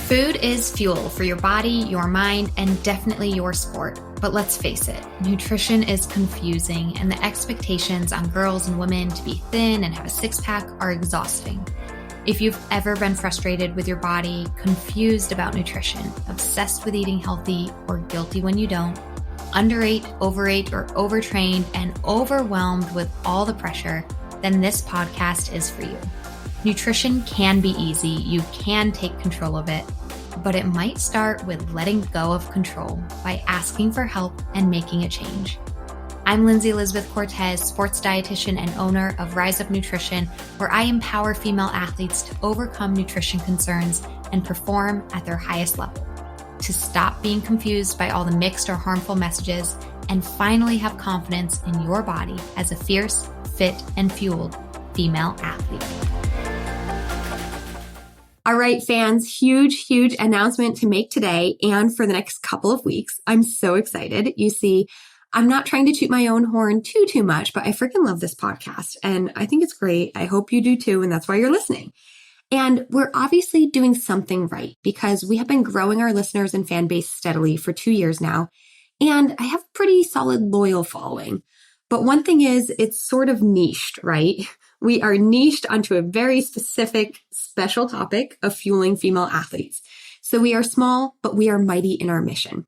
Food is fuel for your body, your mind, and definitely your sport. But let's face it, nutrition is confusing, and the expectations on girls and women to be thin and have a six-pack are exhausting. If you've ever been frustrated with your body, confused about nutrition, obsessed with eating healthy, or guilty when you don't, underate, overate, or overtrained, and overwhelmed with all the pressure, then this podcast is for you. Nutrition can be easy, you can take control of it, but it might start with letting go of control by asking for help and making a change. I'm Lindsay Elizabeth Cortez, sports dietitian and owner of Rise Up Nutrition, where I empower female athletes to overcome nutrition concerns and perform at their highest level, to stop being confused by all the mixed or harmful messages, and finally have confidence in your body as a fierce, fit, and fueled female athlete. All right, fans, huge announcement to make today and for the next couple of weeks. I'm so excited. You see, I'm not trying to toot my own horn too much, but I freaking love this podcast and I think it's great. I hope you do too, and that's why you're listening. And we're obviously doing something right because we have been growing our listeners and fan base steadily for 2 years now, and I have a pretty solid loyal following. But one thing is, it's sort of niched, right? We are niched onto a very specific, special topic of fueling female athletes. So we are small, but we are mighty in our mission.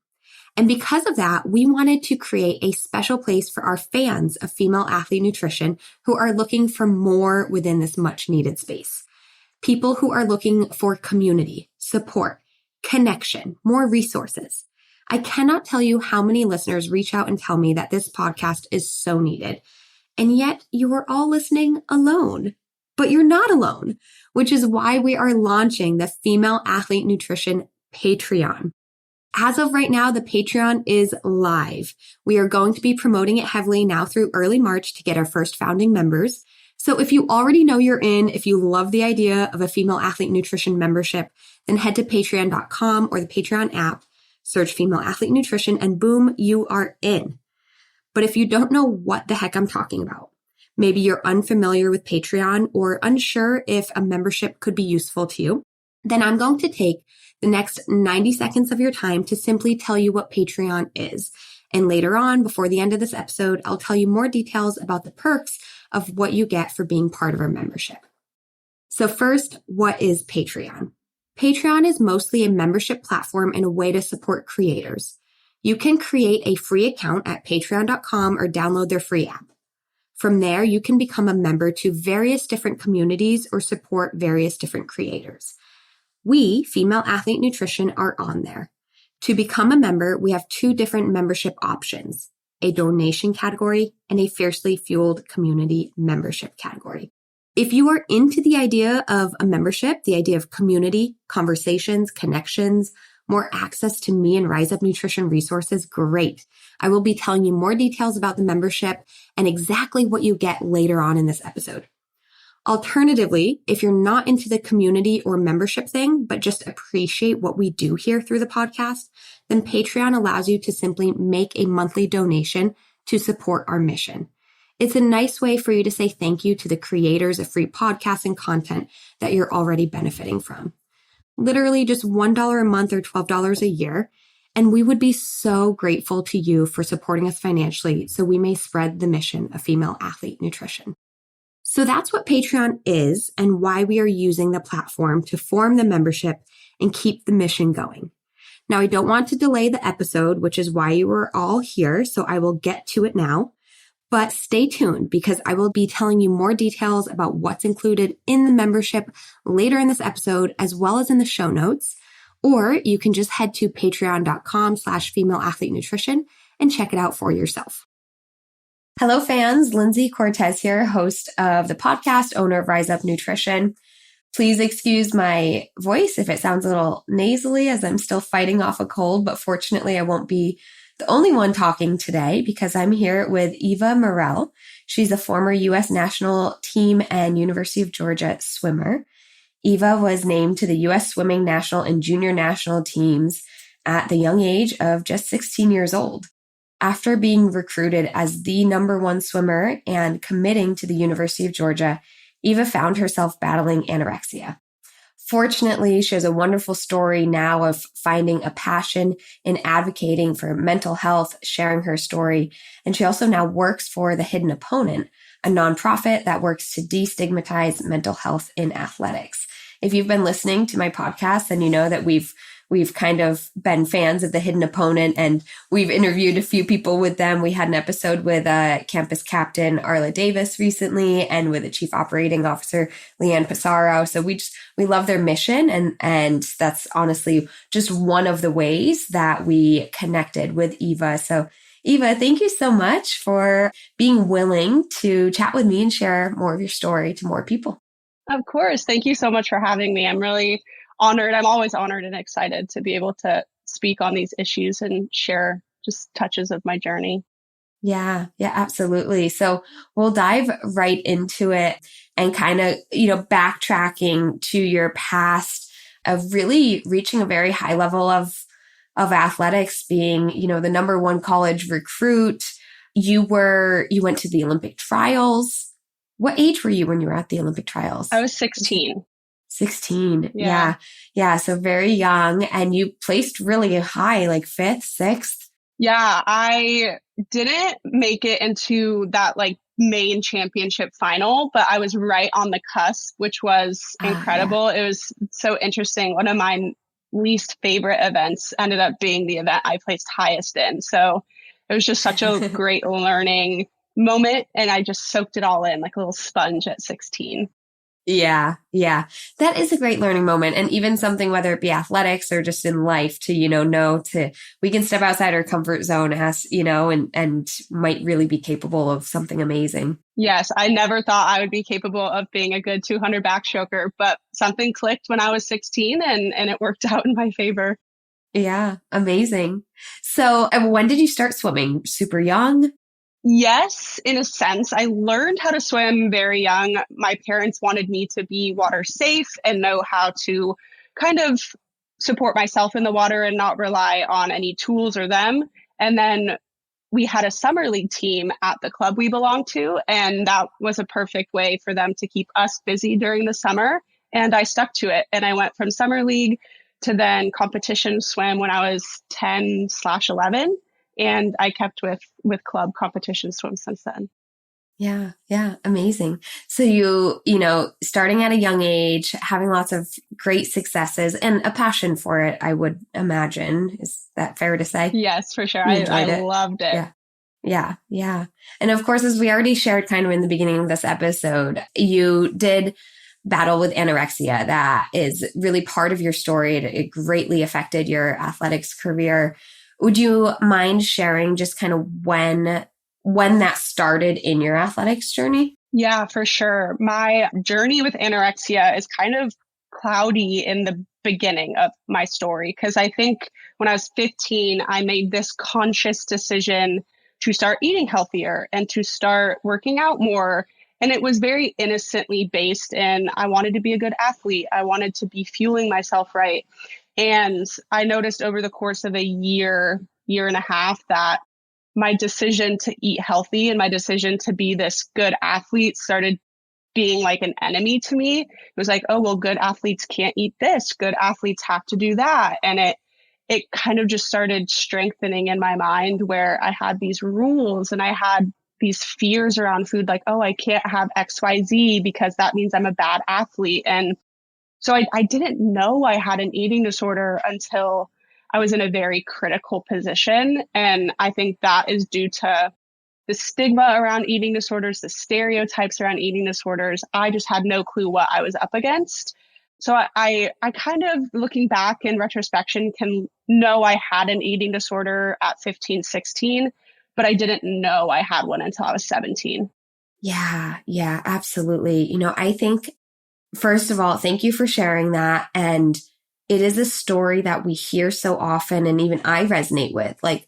And because of that, we wanted to create a special place for our fans of female athlete nutrition who are looking for more within this much needed space. People who are looking for community, support, connection, more resources. I cannot tell you how many listeners reach out and tell me that this podcast is so needed. And yet you are all listening alone. But you're not alone, which is why we are launching the Female Athlete Nutrition Patreon. As of right now, the Patreon is live. We are going to be promoting it heavily now through early March to get our first founding members. So if you already know you're in, if you love the idea of a female athlete nutrition membership, then head to patreon.com or the Patreon app, search Female Athlete Nutrition, and boom, you are in. But if you don't know what the heck I'm talking about, maybe you're unfamiliar with Patreon or unsure if a membership could be useful to you, then I'm going to take the next 90 seconds of your time to simply tell you what Patreon is. And later on, before the end of this episode, I'll tell you more details about the perks of what you get for being part of our membership. So first, what is Patreon? Patreon is mostly a membership platform and a way to support creators. You can create a free account at patreon.com or download their free app. From there, you can become a member to various different communities or support various different creators. We, Female Athlete Nutrition, are on there. To become a member, we have 2 different membership options, a donation category and a fiercely fueled community membership category. If you are into the idea of a membership, the idea of community, conversations, connections, more access to me and Rise Up Nutrition resources, great. I will be telling you more details about the membership and exactly what you get later on in this episode. Alternatively, if you're not into the community or membership thing, but just appreciate what we do here through the podcast, then Patreon allows you to simply make a monthly donation to support our mission. It's a nice way for you to say thank you to the creators of free podcasts and content that you're already benefiting from. Literally just $1 a month or $12 a year. And we would be so grateful to you for supporting us financially so we may spread the mission of female athlete nutrition. So that's what Patreon is and why we are using the platform to form the membership and keep the mission going. Now, I don't want to delay the episode, which is why you are all here, so I will get to it now. But stay tuned because I will be telling you more details about what's included in the membership later in this episode, as well as in the show notes. Or you can just head to patreon.com/female athlete nutrition and check it out for yourself. Hello, fans. Lindsay Cortez here, host of the podcast, owner of Rise Up Nutrition. Please excuse my voice if it sounds a little nasally as I'm still fighting off a cold, but fortunately I won't be the only one talking today because I'm here with Eva Merrell. She's a former U.S. national team and University of Georgia swimmer. Eva was named to the U.S. swimming national and junior national teams at the young age of just 16 years old. After being recruited as the #1 swimmer and committing to the University of Georgia, Eva found herself battling anorexia. Fortunately, she has a wonderful story now of finding a passion in advocating for mental health, sharing her story. And she also now works for The Hidden Opponent, a nonprofit that works to destigmatize mental health in athletics. If you've been listening to my podcast, then you know that we've kind of been fans of The Hidden Opponent, and we've interviewed a few people with them. We had an episode with campus captain Arla Davis recently, and with the chief operating officer Leanne Pissarro. So we love their mission, and that's honestly just one of the ways that we connected with Eva. So Eva, thank you so much for being willing to chat with me and share more of your story to more people. Of course. Thank you so much for having me. I'm really honored. I'm always honored and excited to be able to speak on these issues and share just touches of my journey. Yeah, absolutely. So we'll dive right into it and kind of, backtracking to your past of really reaching a very high level of athletics, being, the number one college recruit. You went to the Olympic trials. What age were you when you were at the Olympic trials? I was 16. 16. Yeah. So very young. And you placed really high, like 5th, 6th. Yeah. I didn't make it into that main championship final, but I was right on the cusp, which was incredible. Yeah. It was so interesting. One of my least favorite events ended up being the event I placed highest in. So it was just such a great learning moment, and I just soaked it all in like a little sponge at 16. Yeah. That is a great learning moment. And even something, whether it be athletics or just in life, to we can step outside our comfort zone as, and might really be capable of something amazing. Yes. I never thought I would be capable of being a good 200 backstroker, but something clicked when I was 16 and it worked out in my favor. Yeah. Amazing. So when did you start swimming? Super young? Yes, in a sense. I learned how to swim very young. My parents wanted me to be water safe and know how to kind of support myself in the water and not rely on any tools or them. And then we had a summer league team at the club we belonged to, and that was a perfect way for them to keep us busy during the summer. And I stuck to it. And I went from summer league to then competition swim when I was 10/11. And I kept with club competition swim since then. Yeah. Amazing. So you starting at a young age, having lots of great successes and a passion for it, I would imagine. Is that fair to say? Yes, for sure. I loved it. Yeah. And of course, as we already shared kind of in the beginning of this episode, you did battle with anorexia. That is really part of your story. It greatly affected your athletics career. Would you mind sharing just kind of when that started in your athletics journey? Yeah, for sure. My journey with anorexia is kind of cloudy in the beginning of my story, because I think when I was 15, I made this conscious decision to start eating healthier and to start working out more. And it was very innocently based in I wanted to be a good athlete. I wanted to be fueling myself right. And I noticed over the course of a year and a half that my decision to eat healthy and my decision to be this good athlete started being like an enemy to me. It was like, oh, well, good athletes can't eat this. Good athletes have to do that. And it kind of just started strengthening in my mind, where I had these rules and I had these fears around food, like, oh, I can't have XYZ because that means I'm a bad athlete. And so I didn't know I had an eating disorder until I was in a very critical position. And I think that is due to the stigma around eating disorders, the stereotypes around eating disorders. I just had no clue what I was up against. So I kind of, looking back in retrospection, can know I had an eating disorder at 15, 16, but I didn't know I had one until I was 17. Yeah, absolutely. I think, first of all, thank you for sharing that. And it is a story that we hear so often, and even I resonate with. Like,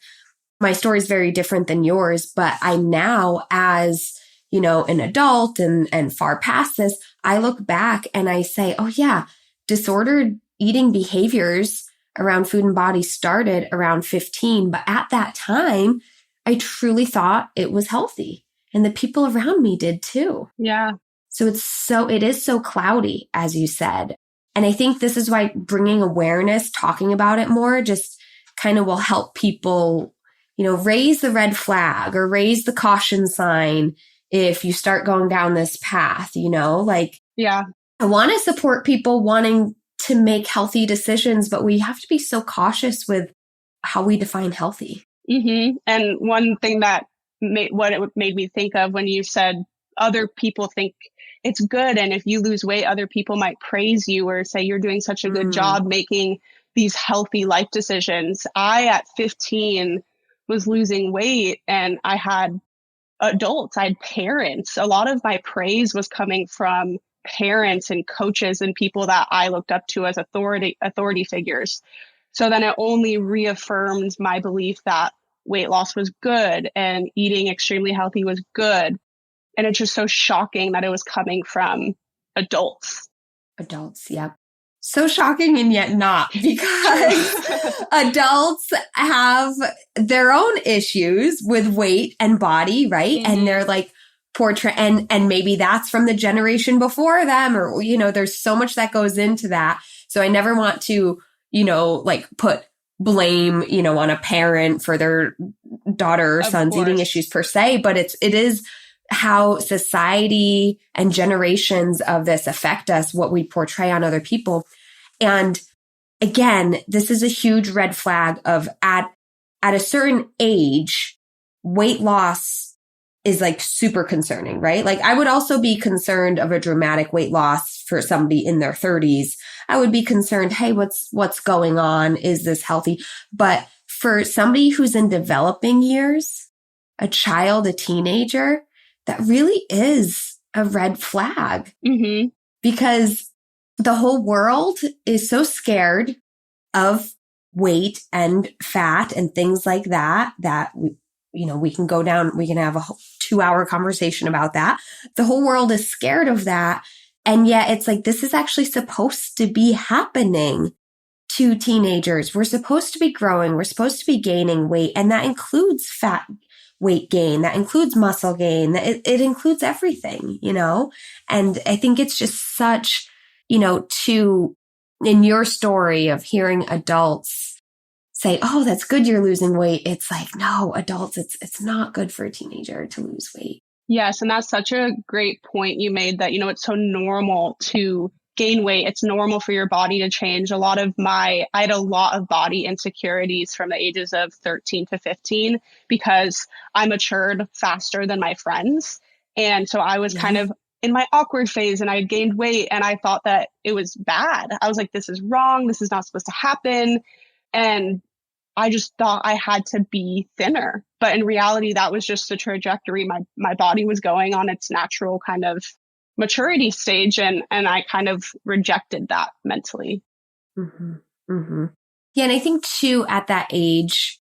my story is very different than yours, but I now, as an adult and far past this, I look back and I say, oh yeah, disordered eating behaviors around food and body started around 15. But at that time, I truly thought it was healthy, and the people around me did too. Yeah. So it is so cloudy, as you said. And I think this is why bringing awareness, talking about it more, just kind of will help people, raise the red flag or raise the caution sign if you start going down this path, Yeah. I want to support people wanting to make healthy decisions, but we have to be so cautious with how we define healthy. Mm-hmm. And one thing that what it made me think of when you said other people think it's good, and if you lose weight, other people might praise you or say you're doing such a good job making these healthy life decisions. I, at 15, was losing weight, and I had adults, I had parents. A lot of my praise was coming from parents and coaches and people that I looked up to as authority figures. So then it only reaffirmed my belief that weight loss was good and eating extremely healthy was good. And it's just so shocking that it was coming from adults. Adults, yep. So shocking and yet not, because adults have their own issues with weight and body, right? Mm-hmm. And they're like and maybe that's from the generation before them, or, there's so much that goes into that. So I never want to, put blame, on a parent for their daughter or son's eating issues per se, but it is how society and generations of this affect us, what we portray on other people. And again, this is a huge red flag of at a certain age, weight loss is like super concerning, right? Like I would also be concerned of a dramatic weight loss for somebody in their 30s. I would be concerned, hey, what's going on? Is this healthy? But for somebody who's in developing years, a child, a teenager, that really is a red flag. Mm-hmm. Because the whole world is so scared of weight and fat and things like that we can go down, we can have a 2-hour conversation about that. The whole world is scared of that. And yet it's like, this is actually supposed to be happening to teenagers. We're supposed to be growing. We're supposed to be gaining weight. And that includes fat weight gain. That includes muscle gain. It includes everything, And I think it's just such, in your story of hearing adults say, oh, that's good you're losing weight. It's like, no, adults, it's not good for a teenager to lose weight. Yes. And that's such a great point you made that, it's so normal to gain weight. It's normal for your body to change. I had a lot of body insecurities from the ages of 13 to 15 because I matured faster than my friends. And so I was kind of in my awkward phase and I had gained weight and I thought that it was bad. I was like, this is wrong. This is not supposed to happen. And I just thought I had to be thinner. But in reality, that was just the trajectory my body was going on, its natural kind of maturity stage. And I kind of rejected that mentally. Mm-hmm. Mm-hmm. Yeah. And I think too, at that age,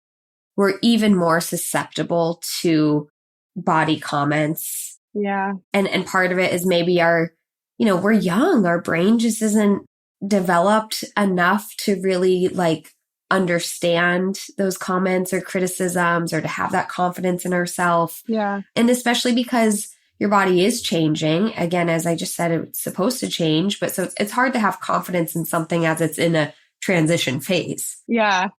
we're even more susceptible to body comments. Yeah. And part of it is maybe we're young, our brain just isn't developed enough to really understand those comments or criticisms or to have that confidence in ourselves. Yeah. And especially because your body is changing. Again, as I just said, it's supposed to change, but so it's hard to have confidence in something as it's in a transition phase. Yeah.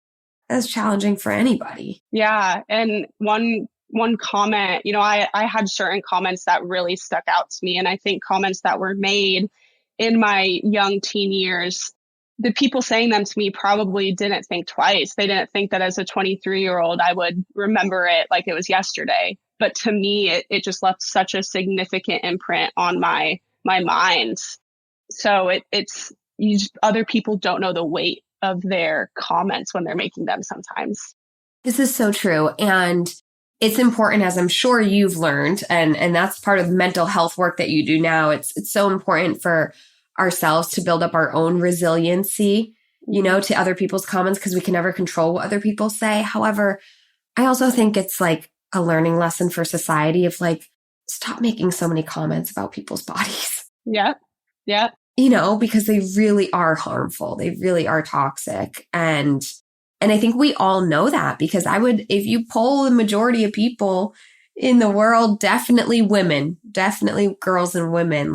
That's challenging for anybody. Yeah. And one comment, I had certain comments that really stuck out to me. And I think comments that were made in my young teen years, the people saying them to me probably didn't think twice. They didn't think that as a 23-year-old, I would remember it like it was yesterday. But to me, it just left such a significant imprint on my mind. So other people don't know the weight of their comments when they're making them sometimes. This is so true. And it's important, as I'm sure you've learned, and that's part of the mental health work that you do now. It's so important for ourselves to build up our own resiliency, to other people's comments, because we can never control what other people say. However, I also think it's like a learning lesson for society of stop making so many comments about people's bodies. Yeah. Yeah. Because they really are harmful. They really are toxic. And I think we all know that, because if you poll the majority of people in the world, definitely women, definitely girls and women,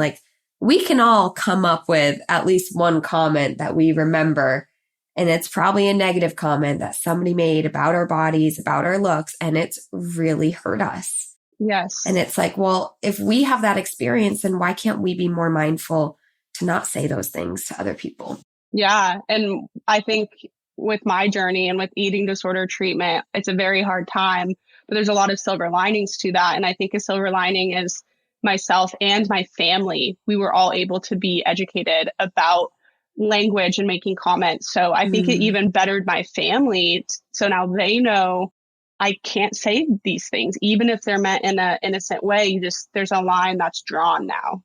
we can all come up with at least one comment that we remember. And it's probably a negative comment that somebody made about our bodies, about our looks, and it's really hurt us. Yes. And it's like, well, if we have that experience, then why can't we be more mindful to not say those things to other people? Yeah. And I think with my journey and with eating disorder treatment, it's a very hard time, but there's a lot of silver linings to that. And I think a silver lining is myself and my family, we were all able to be educated about language and making comments. So I think it even bettered my family. So now they know I can't say these things, even if they're meant in an innocent way. There's a line that's drawn now.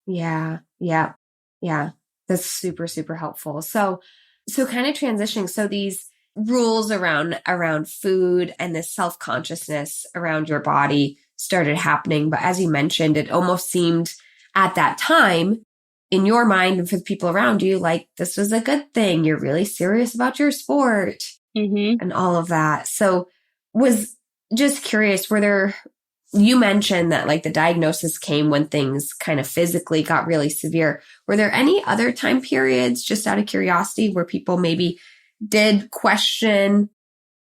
Yeah. That's super, super helpful. So kind of transitioning. So these rules around food and this self-consciousness around your body started happening. But as you mentioned, it almost seemed at that time in your mind and for the people around you, like this was a good thing. You're really serious about your sport and all of that. So was just curious, you mentioned that like the diagnosis came when things kind of physically got really severe. Were there any other time periods, just out of curiosity, where people maybe did question,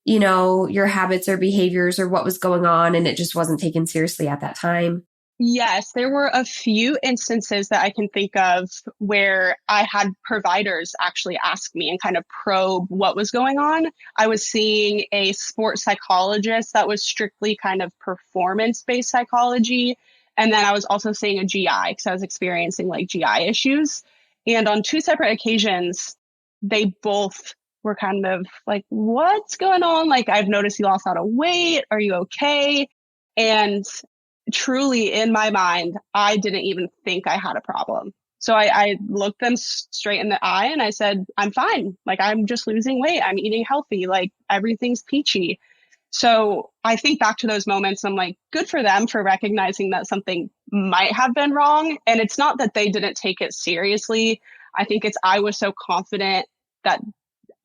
your habits or behaviors or what was going on and it just wasn't taken seriously at that time? Yes, there were a few instances that I can think of where I had providers actually ask me and kind of probe what was going on. I was seeing a sports psychologist that was strictly kind of performance-based psychology. And then I was also seeing a GI because I was experiencing like GI issues. And on 2 separate occasions, they both were kind of like, what's going on? Like, I've noticed you lost a lot of weight. Are you okay? And truly, in my mind, I didn't even think I had a problem. So I looked them straight in the eye and I said, I'm fine. Like, I'm just losing weight. I'm eating healthy. Like, everything's peachy. So I think back to those moments. I'm like, good for them for recognizing that something might have been wrong. And it's not that they didn't take it seriously. I think I was so confident that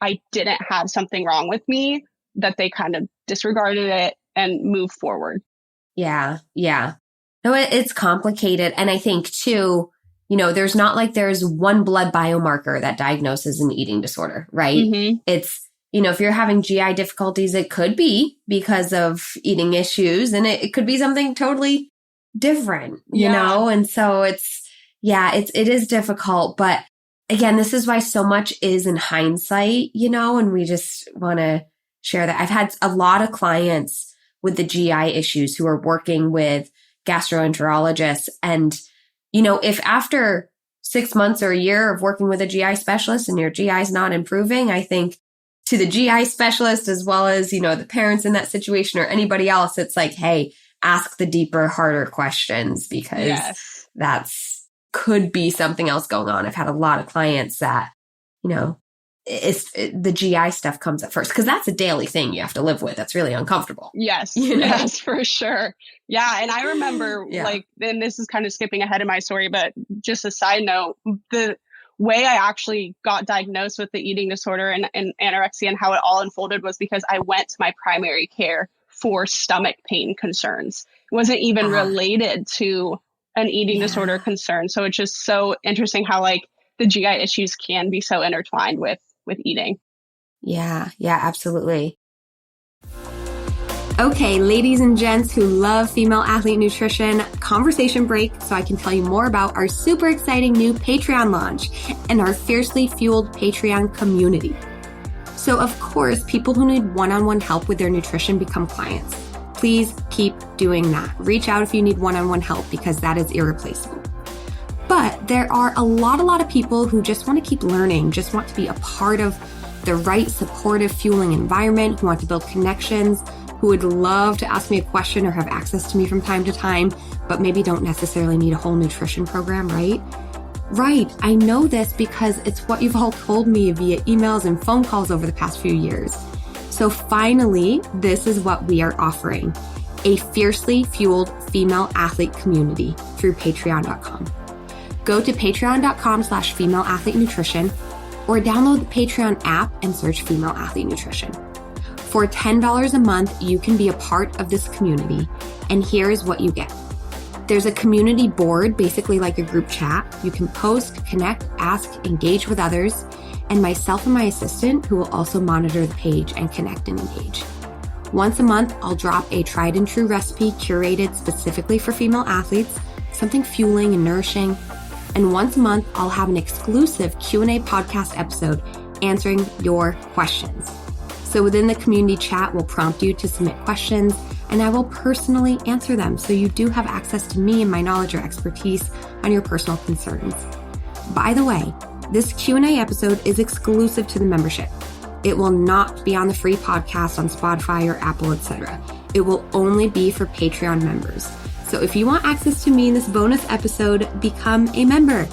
I didn't have something wrong with me that they kind of disregarded it and moved forward. Yeah. No, it's complicated. And I think too, there's not like there's one blood biomarker that diagnoses an eating disorder, right? It's, if you're having GI difficulties, it could be because of eating issues and it could be something totally different, you know? And so it is difficult. But again, this is why so much is in hindsight, and we just want to share that. I've had a lot of clients with the GI issues who are working with gastroenterologists. And, if after 6 months or a year of working with a GI specialist and your GI is not improving, I think to the GI specialist, as well as, the parents in that situation or anybody else, it's like, hey, ask the deeper, harder questions because that's could be something else going on. I've had a lot of clients that, the GI stuff comes at first because that's a daily thing you have to live with. That's really uncomfortable. Yes, yes, for sure. Yeah. And I remember and this is kind of skipping ahead in my story, but just a side note, the way I actually got diagnosed with the eating disorder and anorexia and how it all unfolded was because I went to my primary care for stomach pain concerns. It wasn't even related to an eating disorder concern. So it's just so interesting how like the GI issues can be so intertwined with eating. Yeah, absolutely. Okay, ladies and gents who love female athlete nutrition, conversation break so I can tell you more about our super exciting new Patreon launch and our fiercely fueled Patreon community. So of course, people who need one-on-one help with their nutrition become clients. Please keep doing that. Reach out if you need one-on-one help because that is irreplaceable. But there are a lot of people who just want to keep learning, just want to be a part of the right supportive fueling environment, who want to build connections, who would love to ask me a question or have access to me from time to time, but maybe don't necessarily need a whole nutrition program, right? Right. I know this because it's what you've all told me via emails and phone calls over the past few years. So finally, this is what we are offering: a fiercely fueled female athlete community through patreon.com. Go to patreon.com/female athlete nutrition or download the Patreon app and search female athlete nutrition. For $10 a month, you can be a part of this community. And here's what you get: There's a community board, basically like a group chat. You can post, connect, ask, engage with others, and myself and my assistant who will also monitor the page and connect and engage. Once a month, I'll drop a tried and true recipe curated specifically for female athletes, something fueling and nourishing. And once a month, I'll have an exclusive Q&A podcast episode answering your questions. So within the community chat, we'll prompt you to submit questions, and I will personally answer them. So you do have access to me and my knowledge or expertise on your personal concerns. By the way, this Q&A episode is exclusive to the membership. It will not be on the free podcast on Spotify or Apple, etc. It will only be for Patreon members. So if you want access to me in this bonus episode, become a member.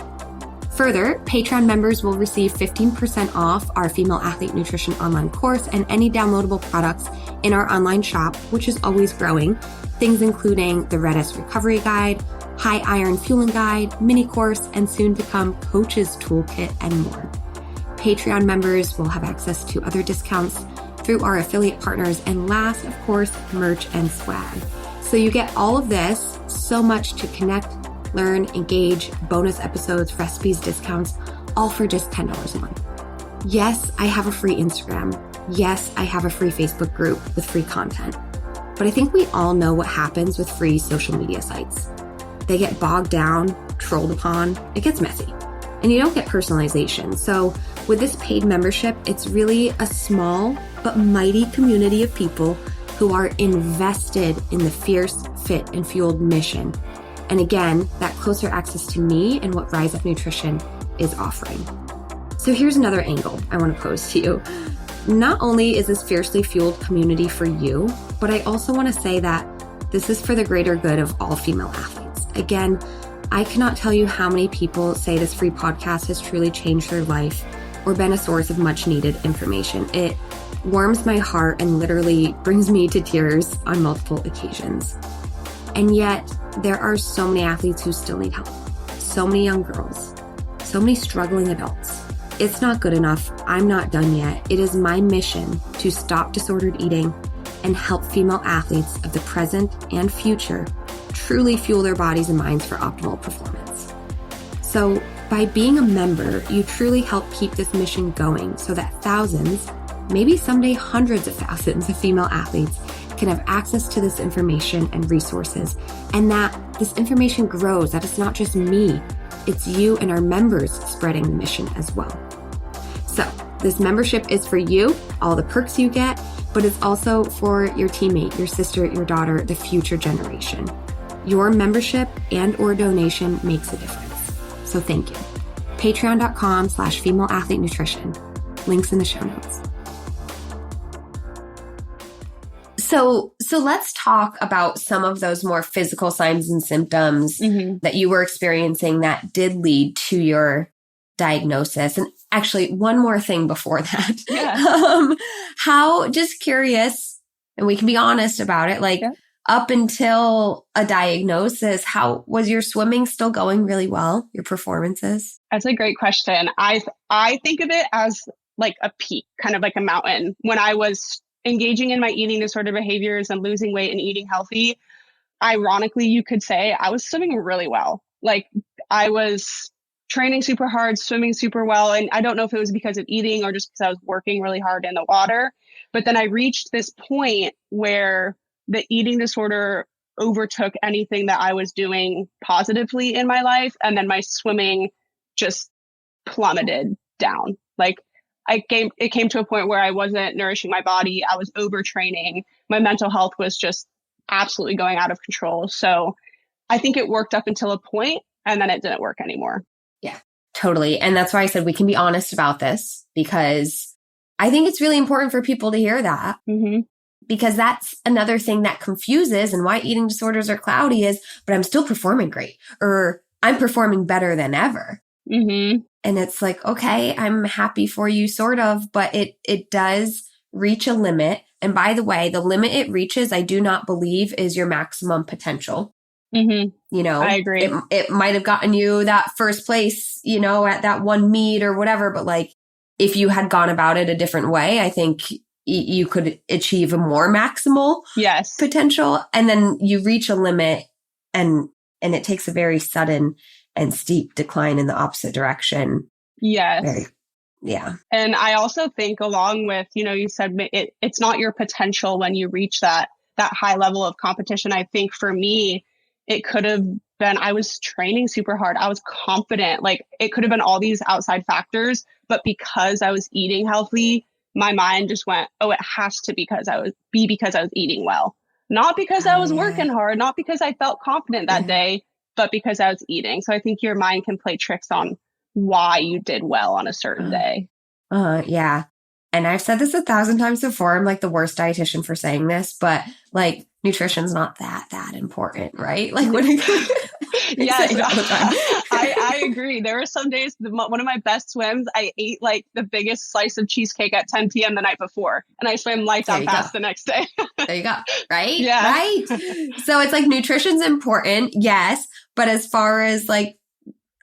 Further, Patreon members will receive 15% off our Female Athlete Nutrition online course and any downloadable products in our online shop, which is always growing. Things including the Redis Recovery Guide, High Iron Fueling Guide, mini course, and soon to come Coach's Toolkit and more. Patreon members will have access to other discounts through our affiliate partners, and last, of course, merch and swag. So you get all of this, so much to connect, learn, engage, bonus episodes, recipes, discounts, all for just $10 a month. Yes, I have a free Instagram. Yes, I have a free Facebook group with free content. But I think we all know what happens with free social media sites. They get bogged down, trolled upon, it gets messy. And you don't get personalization. So with this paid membership, it's really a small but mighty community of people who are invested in the fierce, fit, and fueled mission. And again, that closer access to me and what Rise Up Nutrition is offering. So here's another angle I want to pose to you. Not only is this fiercely fueled community for you, but I also want to say that this is for the greater good of all female athletes. Again, I cannot tell you how many people say this free podcast has truly changed their life or been a source of much needed information. It warms my heart and literally brings me to tears on multiple occasions. And yet, there are so many athletes who still need help. So many young girls, so many struggling adults. It's not good enough. I'm not done yet. It is my mission to stop disordered eating and help female athletes of the present and future truly fuel their bodies and minds for optimal performance. So by being a member, you truly help keep this mission going so that thousands, maybe someday hundreds of thousands of female athletes can have access to this information and resources, and that this information grows, that it's not just me, it's you and our members spreading the mission as well. So this membership is for you, all the perks you get, but it's also for your teammate, your sister, your daughter, the future generation. Your membership and or donation makes a difference. So thank you. Patreon.com/female athlete nutrition. Links in the show notes. So let's talk about some of those more physical signs and symptoms that you were experiencing that did lead to your diagnosis. And actually, one more thing before that. Yeah. How, just curious, and we can be honest about it, like up until a diagnosis, how was your swimming still going really well, your performances? That's a great question. I think of it as like a peak, kind of like a mountain. When I was engaging in my eating disorder behaviors and losing weight and eating healthy, ironically, you could say I was swimming really well. Like I was training super hard, swimming super well. And I don't know if it was because of eating or just because I was working really hard in the water. But then I reached this point where the eating disorder overtook anything that I was doing positively in my life. And then my swimming just plummeted down. Like it came to a point where I wasn't nourishing my body. I was overtraining. My mental health was just absolutely going out of control. So I think it worked up until a point and then it didn't work anymore. Yeah, totally. And that's why I said we can be honest about this, because I think it's really important for people to hear that. Because that's another thing that confuses and why eating disorders are cloudy is, but I'm still performing great, or I'm performing better than ever. And it's like, okay, I'm happy for you, sort of, but it does reach a limit. And by the way, the limit it reaches, I do not believe is your maximum potential. You know, I agree. It might have gotten you that first place, you know, at that one meet or whatever. But like, if you had gone about it a different way, I think you could achieve a more maximal potential. And then you reach a limit and And it takes a very sudden and steep decline in the opposite direction. Yes. Yeah. And I also think along with, you said it's not your potential when you reach that high level of competition. I think for me, it could have been, I was training super hard. I was confident. Like it could have been all these outside factors, but because I was eating healthy, my mind just went, oh, it has to because I was eating well. Not because I was working hard, not because I felt confident that day, but because I was eating. So I think your mind can play tricks on why you did well on a certain day. Yeah. And I've said this 1,000 times before. I'm like the worst dietitian for saying this, but like nutrition's not that important, right? Like when yes, I agree. There were some days, one of my best swims, I ate like the biggest slice of cheesecake at 10 p.m. the night before, and I swam lights out fast the next day. There you go. Right? Yeah. Right. So it's like nutrition's important. Yes. But as far as like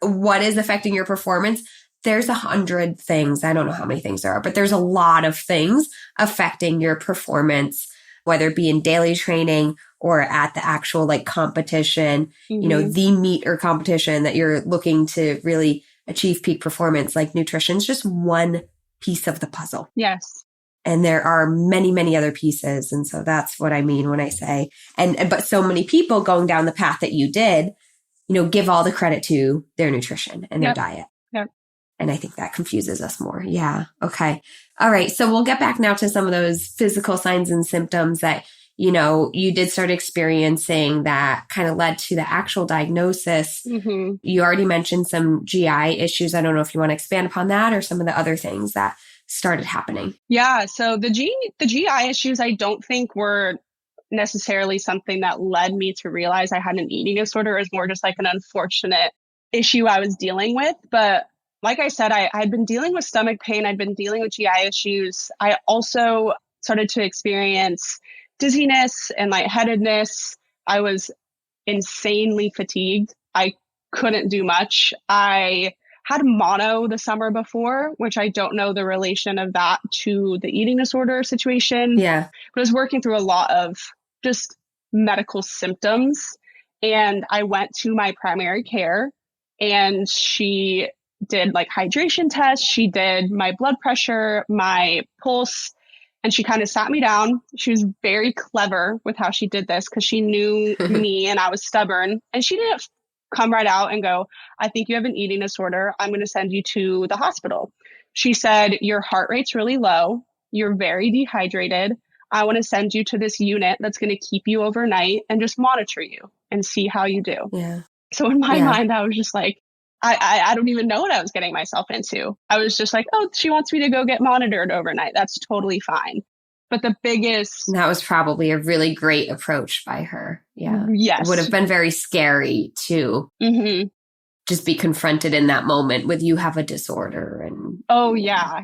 what is affecting your performance, there's 100 things. I don't know how many things there are, but there's a lot of things affecting your performance, whether it be in daily training or at the actual like competition, the meet or competition that you're looking to really achieve peak performance. Like nutrition's just one piece of the puzzle. Yes. And there are many, many other pieces. And so that's what I mean when I say, but so many people going down the path that you did, give all the credit to their nutrition and their diet. Yep. And I think that confuses us more. Yeah. Okay. All right. So we'll get back now to some of those physical signs and symptoms that, you did start experiencing that kind of led to the actual diagnosis. Mm-hmm. You already mentioned some GI issues. I don't know if you want to expand upon that or some of the other things that started happening. Yeah. So the GI issues, I don't think were necessarily something that led me to realize I had an eating disorder. It was more just like an unfortunate issue I was dealing with. But like I said, I'd been dealing with stomach pain. I'd been dealing with GI issues. I also started to experience dizziness and lightheadedness. I was insanely fatigued. I couldn't do much. I had mono the summer before, which I don't know the relation of that to the eating disorder situation. Yeah. But I was working through a lot of just medical symptoms. And I went to my primary care and she did like hydration tests. She did my blood pressure, my pulse, and she kind of sat me down. She was very clever with how she did this because she knew me and I was stubborn. And she didn't come right out and go, I think you have an eating disorder. I'm going to send you to the hospital. She said, your heart rate's really low. You're very dehydrated. I want to send you to this unit that's going to keep you overnight and just monitor you and see how you do. Yeah. So in my mind, I was just like, I don't even know what I was getting myself into. I was just like, oh, she wants me to go get monitored overnight. That's totally fine. But the biggest... That was probably a really great approach by her. Yeah. Yes. It would have been very scary to just be confronted in that moment with you have a disorder. And oh, yeah.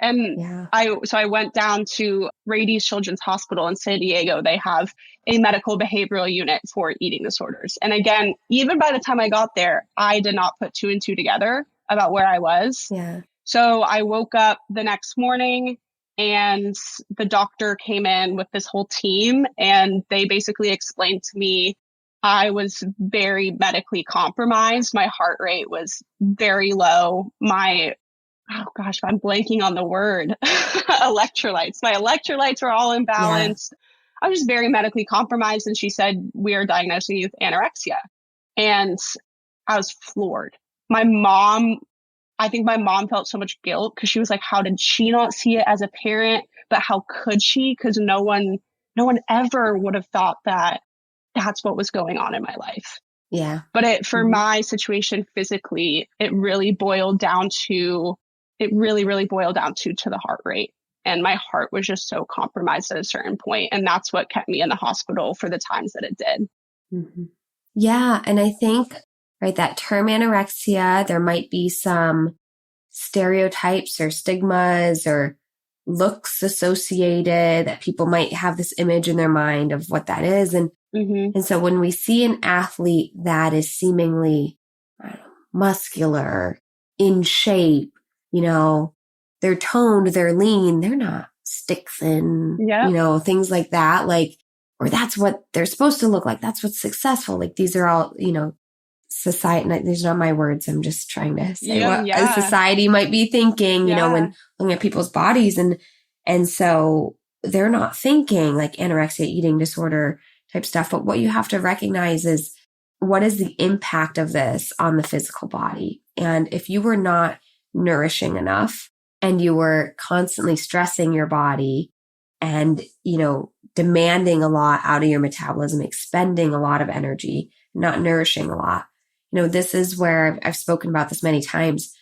And I went down to Rady's Children's Hospital in San Diego. They have a medical behavioral unit for eating disorders. And again, even by the time I got there, I did not put two and two together about where I was. Yeah. So I woke up the next morning and the doctor came in with this whole team and they basically explained to me I was very medically compromised. My heart rate was very low. I'm blanking on the word, electrolytes. My electrolytes were all imbalanced. Yeah. I was very medically compromised. And she said, we are diagnosing you with anorexia. And I was floored. I think my mom felt so much guilt because she was like, how did she not see it as a parent? But how could she? Because no one ever would have thought that that's what was going on in my life. Yeah. But for my situation physically, it really boiled down to the heart rate. And my heart was just so compromised at a certain point. And that's what kept me in the hospital for the times that it did. Mm-hmm. Yeah. And I think, right, that term anorexia, there might be some stereotypes or stigmas or looks associated that people might have this image in their mind of what that is. And so when we see an athlete that is seemingly muscular, in shape, they're toned, they're lean, they're not stick thin, things like that. Like or that's what they're supposed to look like. That's what's successful. Like these are all, society, these are not my words. I'm just trying to say what a society might be thinking, when looking at people's bodies. And so they're not thinking like anorexia, eating disorder type stuff. But what you have to recognize is, what is the impact of this on the physical body? And if you were not nourishing enough and you were constantly stressing your body and, demanding a lot out of your metabolism, expending a lot of energy, not nourishing a lot, this is where I've spoken about this many times.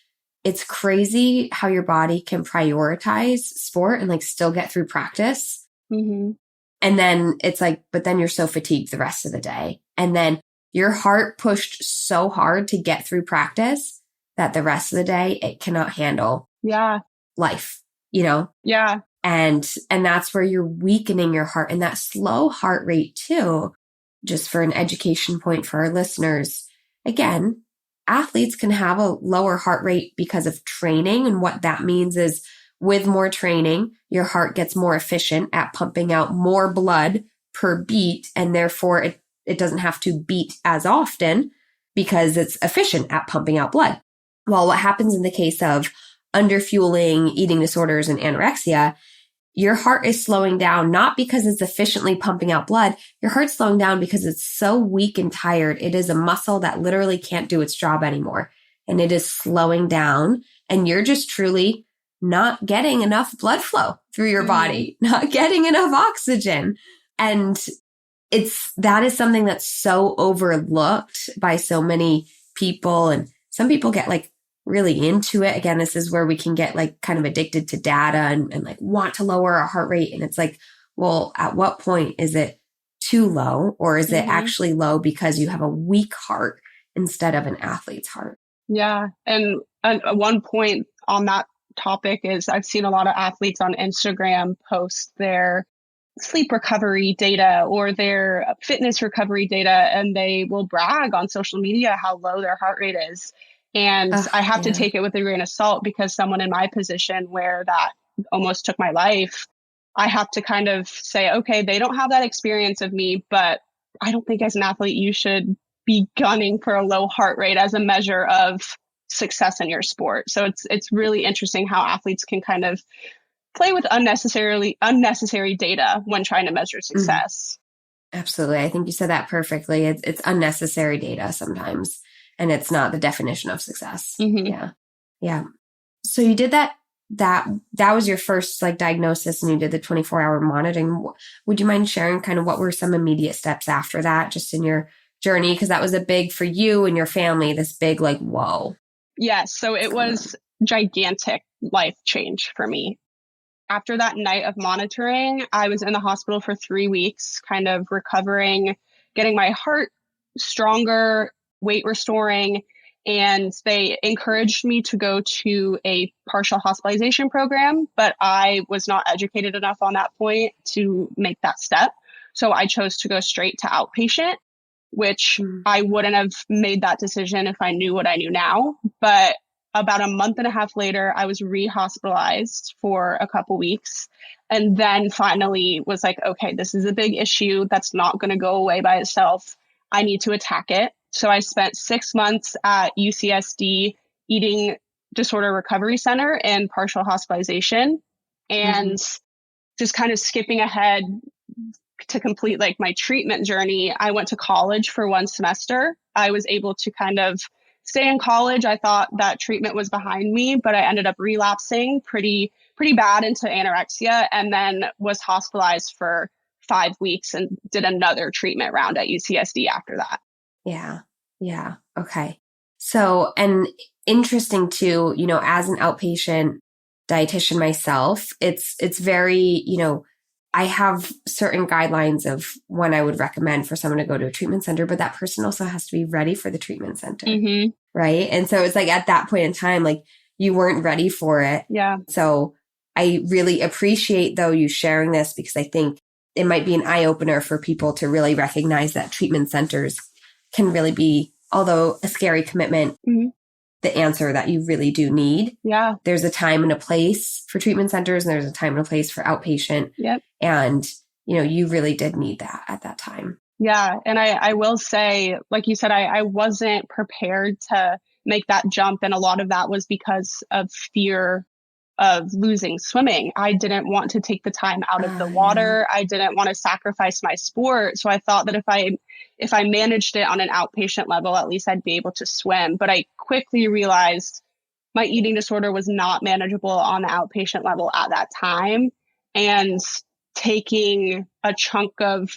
It's crazy how your body can prioritize sport and like still get through practice. Mm-hmm. And then it's like, but then you're so fatigued the rest of the day. And then your heart pushed so hard to get through practice that the rest of the day it cannot handle life, Yeah. And that's where you're weakening your heart, and that slow heart rate too, just for an education point for our listeners. Again, athletes can have a lower heart rate because of training. And what that means is with more training, your heart gets more efficient at pumping out more blood per beat. And therefore it doesn't have to beat as often because it's efficient at pumping out blood. Well, what happens in the case of underfueling, eating disorders, and anorexia, your heart is slowing down, not because it's efficiently pumping out blood. Your heart's slowing down because it's so weak and tired. It is a muscle that literally can't do its job anymore. And it is slowing down. And you're just truly not getting enough blood flow through your body, not getting enough oxygen. And that is something that's so overlooked by so many people. And some people get like really into it. Again, this is where we can get like kind of addicted to data and like want to lower our heart rate. And it's like, well, at what point is it too low, or is it actually low because you have a weak heart instead of an athlete's heart? Yeah. And one point on that topic is I've seen a lot of athletes on Instagram post their sleep recovery data or their fitness recovery data, and they will brag on social media how low their heart rate is. And I have to take it with a grain of salt, because someone in my position where that almost took my life, I have to kind of say, okay, they don't have that experience of me, but I don't think as an athlete, you should be gunning for a low heart rate as a measure of success in your sport. So it's really interesting how athletes can kind of play with unnecessary data when trying to measure success. Absolutely. I think you said that perfectly. It's unnecessary data sometimes, and it's not the definition of success. Yeah. So you did that was your first like diagnosis, and you did the 24-hour monitoring. Would you mind sharing kind of what were some immediate steps after that, just in your journey? Because that was a big, for you and your family, this big like, whoa. Yes. So it was gigantic life change for me. After that night of monitoring, I was in the hospital for 3 weeks, kind of recovering, getting my heart stronger, weight restoring, and they encouraged me to go to a partial hospitalization program, but I was not educated enough on that point to make that step. So I chose to go straight to outpatient, which I wouldn't have made that decision if I knew what I knew now. But about a month and a half later, I was re-hospitalized for a couple weeks, and then finally was like, okay, this is a big issue that's not going to go away by itself. I need to attack it. So I spent 6 months at UCSD Eating Disorder Recovery Center in partial hospitalization, and just kind of skipping ahead to complete like my treatment journey. I went to college for 1 semester. I was able to kind of stay in college. I thought that treatment was behind me, but I ended up relapsing pretty bad into anorexia, and then was hospitalized for 5 weeks and did another treatment round at UCSD after that. Yeah. Okay. So, and interesting too, as an outpatient dietitian myself, it's very, I have certain guidelines of when I would recommend for someone to go to a treatment center, but that person also has to be ready for the treatment center. Right. And so it's like at that point in time, like you weren't ready for it. Yeah. So I really appreciate though you sharing this, because I think it might be an eye opener for people to really recognize that treatment centers can really be, although a scary commitment, the answer that you really do need. Yeah. There's a time and a place for treatment centers, and there's a time and a place for outpatient. Yep. And, you really did need that at that time. Yeah. And I will say, like you said, I wasn't prepared to make that jump. And a lot of that was because of fear of losing swimming. I didn't want to take the time out of the water. I didn't want to sacrifice my sport. So I thought that if I managed it on an outpatient level, at least I'd be able to swim. But I quickly realized my eating disorder was not manageable on the outpatient level at that time. And taking a chunk of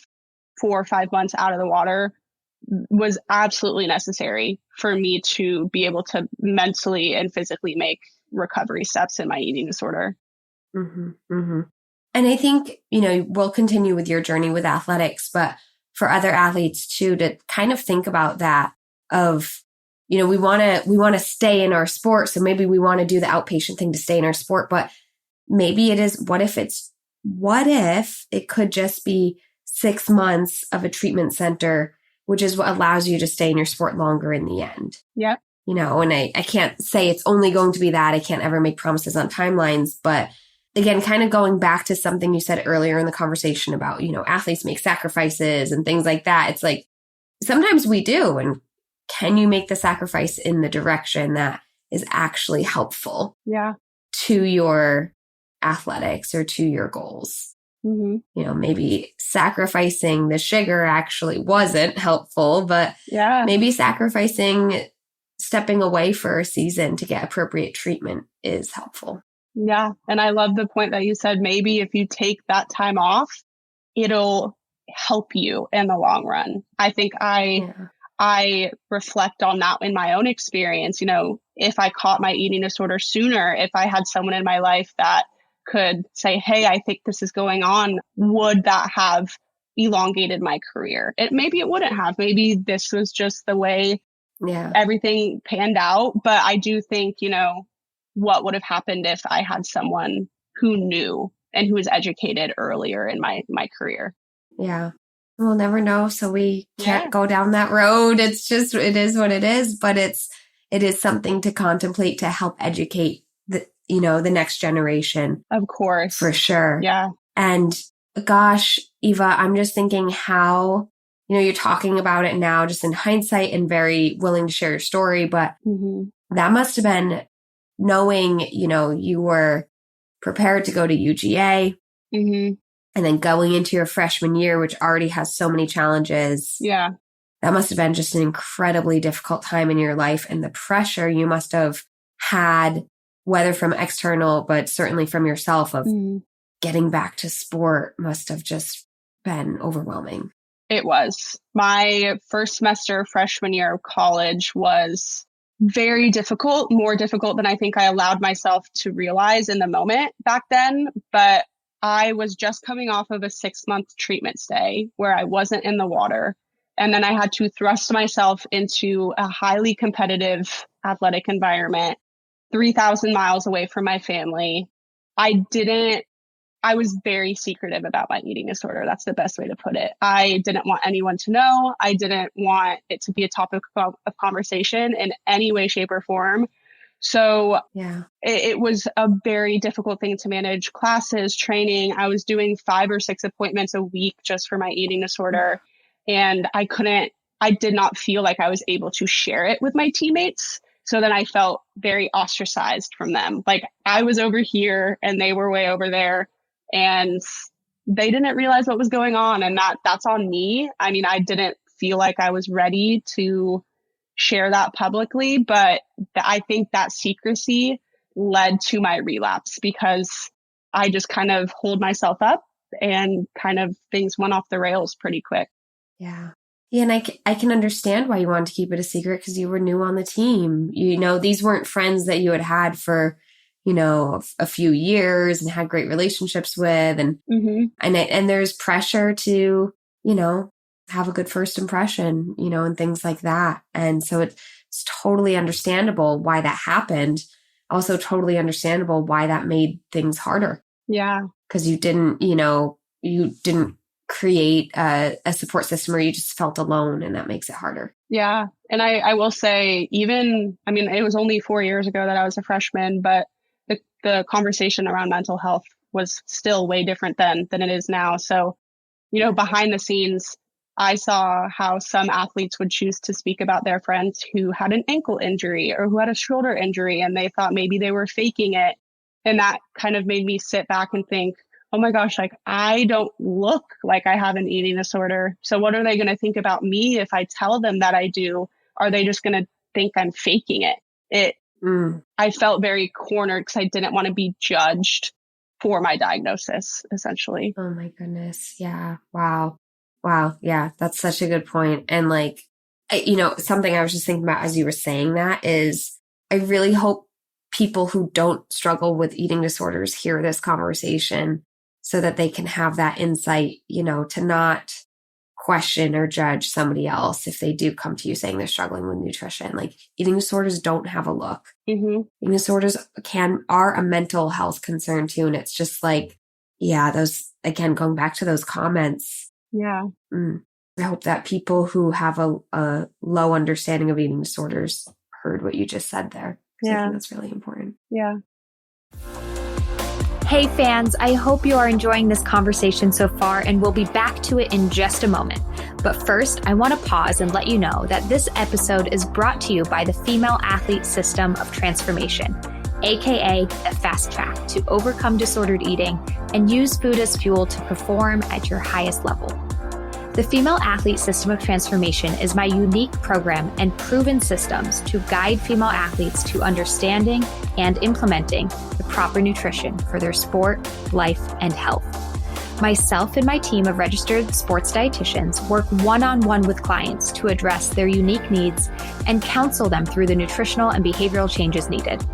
4 or 5 months out of the water was absolutely necessary for me to be able to mentally and physically make recovery steps in my eating disorder. Mm-hmm, mm-hmm. And I think, we'll continue with your journey with athletics, but for other athletes too, to kind of think about that of, we want to stay in our sport. So maybe we want to do the outpatient thing to stay in our sport, but maybe it is, what if it could just be 6 months of a treatment center, which is what allows you to stay in your sport longer in the end. Yep. And I can't say it's only going to be that. I can't ever make promises on timelines. But again, kind of going back to something you said earlier in the conversation about, athletes make sacrifices and things like that. It's like, sometimes we do. And can you make the sacrifice in the direction that is actually helpful to your athletics or to your goals? Mm-hmm. Maybe sacrificing the sugar actually wasn't helpful, but maybe sacrificing stepping away for a season to get appropriate treatment is helpful. Yeah. And I love the point that you said, maybe if you take that time off, it'll help you in the long run. I think I reflect on that in my own experience. If I caught my eating disorder sooner, if I had someone in my life that could say, hey, I think this is going on, would that have elongated my career? Maybe it wouldn't have. Maybe this was just the way everything panned out. But I do think, what would have happened if I had someone who knew and who was educated earlier in my career? Yeah. We'll never know. So we can't go down that road. It's just, it is what it is, but it is something to contemplate to help educate the next generation. Of course. For sure. Yeah. And gosh, Eva, I'm just thinking how, you're talking about it now just in hindsight and very willing to share your story, but that must have been knowing, you were prepared to go to UGA and then going into your freshman year, which already has so many challenges. Yeah. That must have been just an incredibly difficult time in your life. And the pressure you must have had, whether from external, but certainly from yourself of getting back to sport must have just been overwhelming. It was. My first semester freshman year of college was very difficult, more difficult than I think I allowed myself to realize in the moment back then. But I was just coming off of a 6-month treatment stay where I wasn't in the water. And then I had to thrust myself into a highly competitive athletic environment, 3,000 miles away from my family. I was very secretive about my eating disorder. That's the best way to put it. I didn't want anyone to know. I didn't want it to be a topic of conversation in any way, shape, or form. So it was a very difficult thing to manage. Classes, training. I was doing 5 or 6 appointments a week just for my eating disorder. And I did not feel like I was able to share it with my teammates. So then I felt very ostracized from them. Like I was over here and they were way over there. And they didn't realize what was going on. And that's on me. I mean, I didn't feel like I was ready to share that publicly, but I think that secrecy led to my relapse because I just kind of hold myself up and kind of things went off the rails pretty quick. Yeah. Yeah. And I can understand why you wanted to keep it a secret because you were new on the team. These weren't friends that you had for a few years and had great relationships with. And, and there's pressure to, have a good first impression, and things like that. And so it's totally understandable why that happened. Also totally understandable why that made things harder. Yeah. Because you didn't create a support system where you just felt alone, and that makes it harder. Yeah. And I will say it was only 4 years ago that I was a freshman, but the conversation around mental health was still way different then than it is now. So behind the scenes, I saw how some athletes would choose to speak about their friends who had an ankle injury or who had a shoulder injury, and they thought maybe they were faking it. And that kind of made me sit back and think, oh my gosh, like I don't look like I have an eating disorder. So what are they going to think about me if I tell them that I do? Are they just going to think I'm faking it? I felt very cornered because I didn't want to be judged for my diagnosis, essentially. Oh my goodness. Yeah. Wow. Yeah. That's such a good point. And like, something I was just thinking about as you were saying that is I really hope people who don't struggle with eating disorders hear this conversation so that they can have that insight, to not question or judge somebody else if they do come to you saying they're struggling with nutrition. Like eating disorders don't have a look. Mm-hmm. Eating disorders are a mental health concern too. And it's just like, yeah, those, again, going back to those comments. Yeah. I hope that people who have a low understanding of eating disorders heard what you just said there. Yeah. I think that's really important. Yeah. Hey fans, I hope you are enjoying this conversation so far, and we'll be back to it in just a moment. But first, I want to pause and let you know that this episode is brought to you by the Female Athlete System of Transformation, aka the Fast Track to overcome disordered eating and use food as fuel to perform at your highest level. The Female Athlete System of Transformation is my unique program and proven systems to guide female athletes to understanding and implementing the proper nutrition for their sport, life, and health. Myself and my team of registered sports dietitians work one-on-one with clients to address their unique needs and counsel them through the nutritional and behavioral changes needed.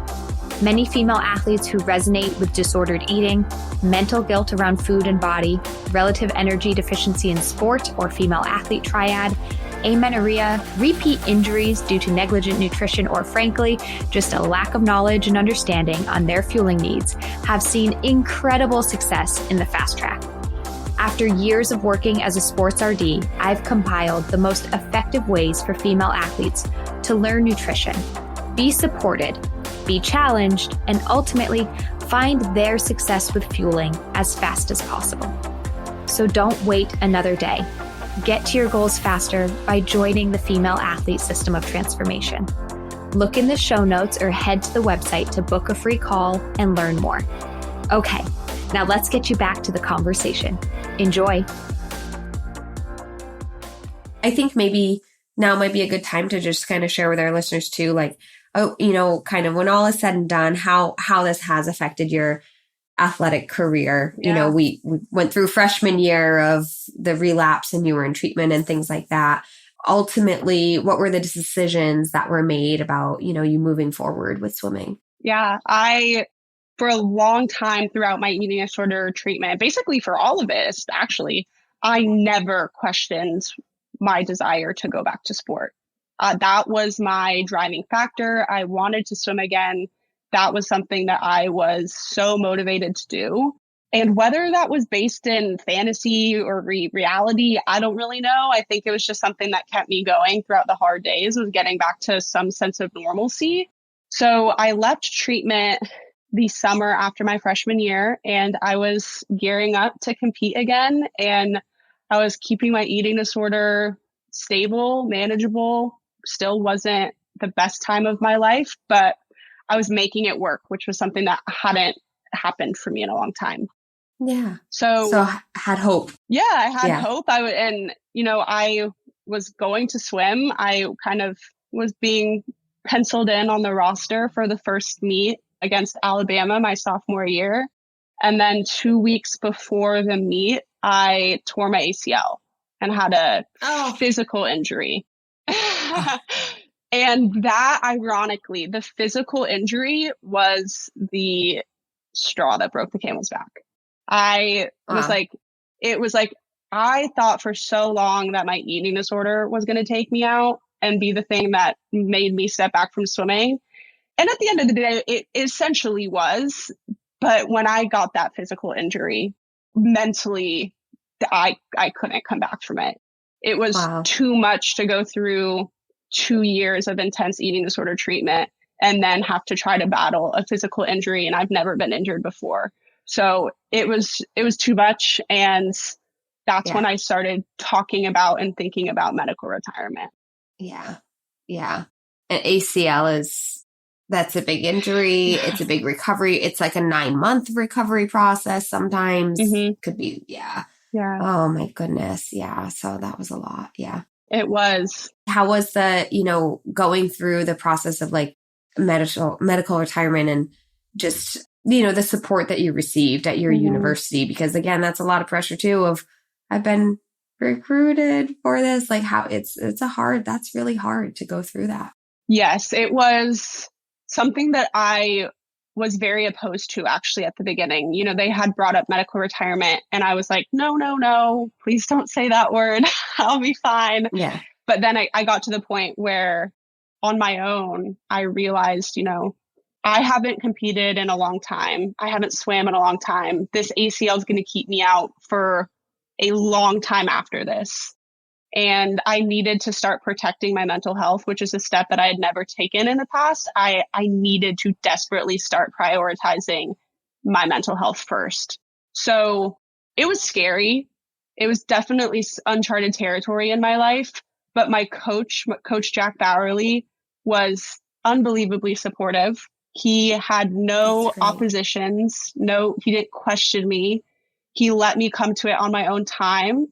Many female athletes who resonate with disordered eating, mental guilt around food and body, relative energy deficiency in sport or female athlete triad, amenorrhea, repeat injuries due to negligent nutrition, or frankly, just a lack of knowledge and understanding on their fueling needs, have seen incredible success in the Fast Track. After years of working as a sports RD, I've compiled the most effective ways for female athletes to learn nutrition, be supported, be challenged, and ultimately find their success with fueling as fast as possible. So don't wait another day. Get to your goals faster by joining the Female Athlete System of Transformation. Look in the show notes or head to the website to book a free call and learn more. Okay, now let's get you back to the conversation. Enjoy. I think maybe now might be a good time to just kind of share with our listeners too, like, kind of when all is said and done, how this has affected your athletic career. Yeah. We went through freshman year of the relapse and you were in treatment and things like that. Ultimately, what were the decisions that were made about, you moving forward with swimming? Yeah, for a long time throughout my eating disorder treatment, basically for all of it, actually, I never questioned my desire to go back to sport. That was my driving factor. I wanted to swim again. That was something that I was so motivated to do. And whether that was based in fantasy or reality, I don't really know. I think it was just something that kept me going throughout the hard days, was getting back to some sense of normalcy. So I left treatment the summer after my freshman year, and I was gearing up to compete again. And I was keeping my eating disorder stable, manageable. Still wasn't the best time of my life, but I was making it work, which was something that hadn't happened for me in a long time. Yeah. So had hope. Yeah, I had hope. I was going to swim. I kind of was being penciled in on the roster for the first meet against Alabama my sophomore year. And then 2 weeks before the meet, I tore my ACL and had a physical injury. And that, ironically, the physical injury was the straw that broke the camel's back. I thought for so long that my eating disorder was going to take me out and be the thing that made me step back from swimming. And at the end of the day, it essentially was. But when I got that physical injury, mentally, I couldn't come back from it. It was too much to go through 2 years of intense eating disorder treatment and then have to try to battle a physical injury. And I've never been injured before. So it was too much. And that's when I started talking about and thinking about medical retirement. Yeah. Yeah. And ACL that's a big injury. It's a big recovery. It's like a 9-month recovery process. Sometimes could be, Yeah. Oh my goodness. Yeah. So that was a lot. Yeah. It was. How was the, going through the process of like medical retirement and just, the support that you received at your university? Because again, that's a lot of pressure too of I've been recruited for this, like how that's really hard to go through that. Yes, it was something that I was very opposed to actually at the beginning. They had brought up medical retirement and I was like, no, please don't say that word. I'll be fine. Yeah. But then I got to the point where on my own, I realized, I haven't competed in a long time. I haven't swam in a long time. This ACL is going to keep me out for a long time after this. And I needed to start protecting my mental health, which is a step that I had never taken in the past. I needed to desperately start prioritizing my mental health first. So it was scary. It was definitely uncharted territory in my life. But my coach Jack Bowerly, was unbelievably supportive. He had no oppositions. He didn't question me. He let me come to it on my own time.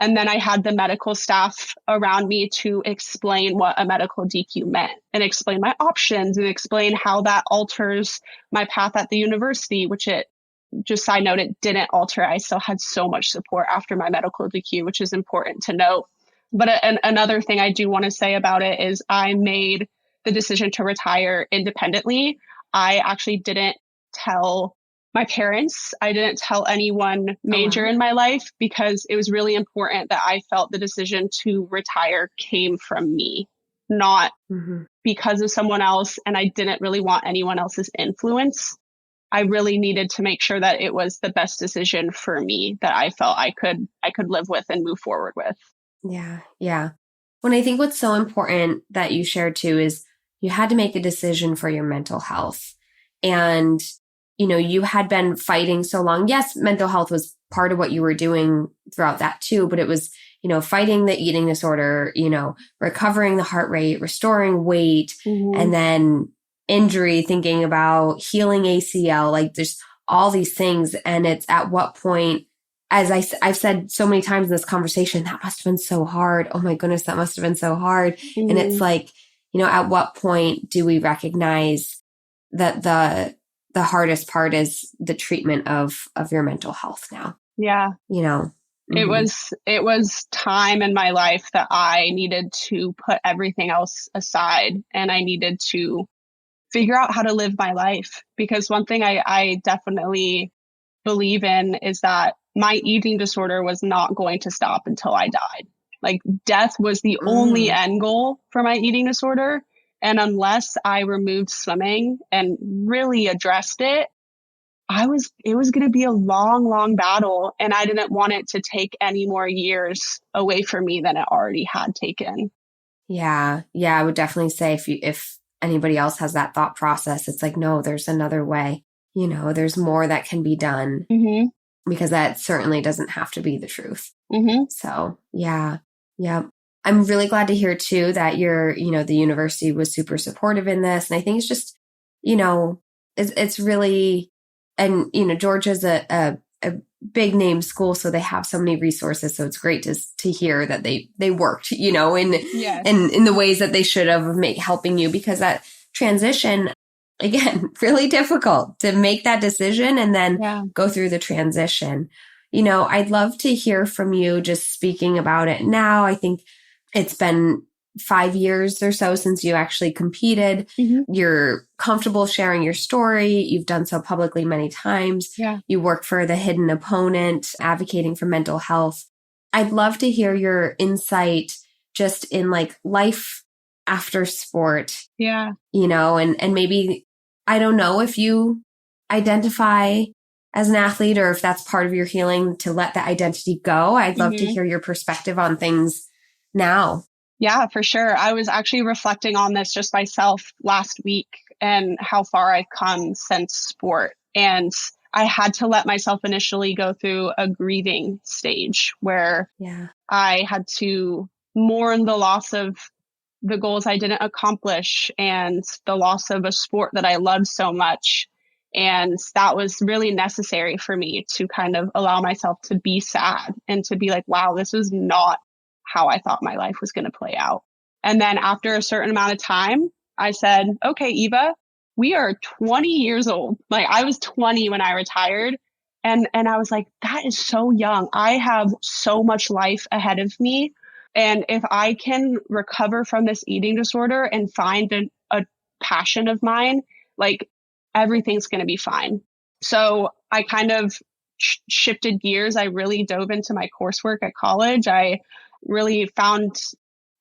And then I had the medical staff around me to explain what a medical DQ meant and explain my options and explain how that alters my path at the university, which just side note, it didn't alter. I still had so much support after my medical DQ, which is important to note. But another thing I do want to say about it is I made the decision to retire independently. I actually didn't tell my parents. I didn't tell anyone major in my life because it was really important that I felt the decision to retire came from me, not because of someone else. And I didn't really want anyone else's influence. I really needed to make sure that it was the best decision for me that I felt I could live with and move forward with. Yeah. Yeah. When I think what's so important that you shared too is you had to make a decision for your mental health. And, you had been fighting so long. Yes, mental health was part of what you were doing throughout that too, but it was, fighting the eating disorder, recovering the heart rate, restoring weight, and then injury, thinking about healing ACL, like there's all these things. And it's at what point, as I've said so many times in this conversation, that must have been so hard. Oh my goodness, that must have been so hard. And it's like, at what point do we recognize that the hardest part is the treatment of your mental health now? Yeah. It was time in my life that I needed to put everything else aside and I needed to figure out how to live my life. Because one thing I definitely believe in is that my eating disorder was not going to stop until I died. Like death was the only end goal for my eating disorder. And unless I removed swimming and really addressed it, it was going to be a long, long battle. And I didn't want it to take any more years away from me than it already had taken. Yeah. Yeah. I would definitely say if anybody else has that thought process, it's like, no, there's another way. There's more that can be done because that certainly doesn't have to be the truth. So yeah. Yeah. I'm really glad to hear too that the university was super supportive in this. And I think it's just, it's really, and, Georgia's a big name school, so they have so many resources. So it's great to hear that they worked, in the ways that they should have helping you, because that transition, again, really difficult to make that decision and then go through the transition. I'd love to hear from you just speaking about it now. I think it's been 5 years or so since you actually competed. You're comfortable sharing your story. You've done so publicly many times. Yeah. You work for the hidden opponent, advocating for mental health. I'd love to hear your insight just in like life after sport. Yeah. And maybe, I don't know if you identify as an athlete or if that's part of your healing to let that identity go. I'd love to hear your perspective on things now. Yeah, for sure. I was actually reflecting on this just myself last week and how far I've come since sport. And I had to let myself initially go through a grieving stage where I had to mourn the loss of the goals I didn't accomplish and the loss of a sport that I loved so much. And that was really necessary for me to kind of allow myself to be sad and to be like, wow, this is not how I thought my life was going to play out. And then after a certain amount of time, I said, okay, Eva, we are 20 years old. Like I was 20 when I retired. And I was like, that is so young. I have so much life ahead of me. And if I can recover from this eating disorder and find a passion of mine, like everything's going to be fine. So I kind of shifted gears. I really dove into my coursework at college. I really found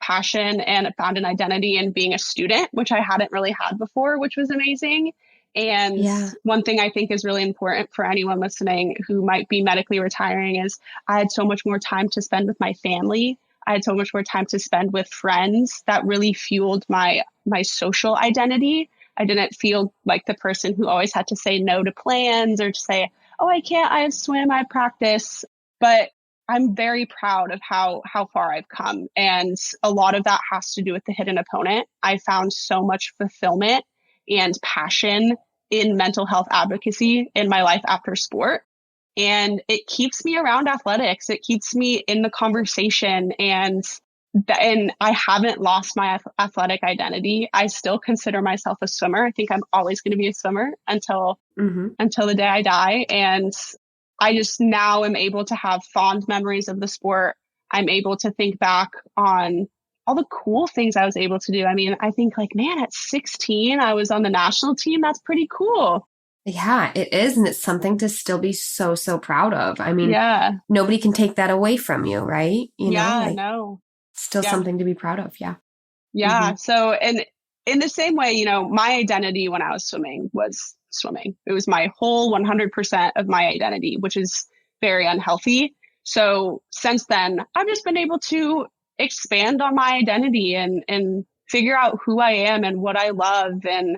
passion and found an identity in being a student, which I hadn't really had before, which was amazing. And one thing I think is really important for anyone listening who might be medically retiring is I had so much more time to spend with my family. I had so much more time to spend with friends that really fueled my social identity. I didn't feel like the person who always had to say no to plans or to say, oh, I can't, I have swim, I have practice. But I'm very proud of how far I've come. And a lot of that has to do with the hidden opponent. I found so much fulfillment and passion in mental health advocacy in my life after sport. And it keeps me around athletics. It keeps me in the conversation. And I haven't lost my athletic identity. I still consider myself a swimmer. I think I'm always going to be a swimmer until the day I die. And I just now am able to have fond memories of the sport. I'm able to think back on all the cool things I was able to do. I mean, I think like, man, at 16, I was on the national team. That's pretty cool. Yeah, it is. And it's something to still be so, so proud of. I mean, nobody can take that away from you, right? No. Still something to be proud of. Yeah. Yeah. Mm-hmm. So, and in the same way, my identity when I was swimming was swimming. It was my whole 100% of my identity, which is very unhealthy. So since then, I've just been able to expand on my identity and figure out who I am and what I love and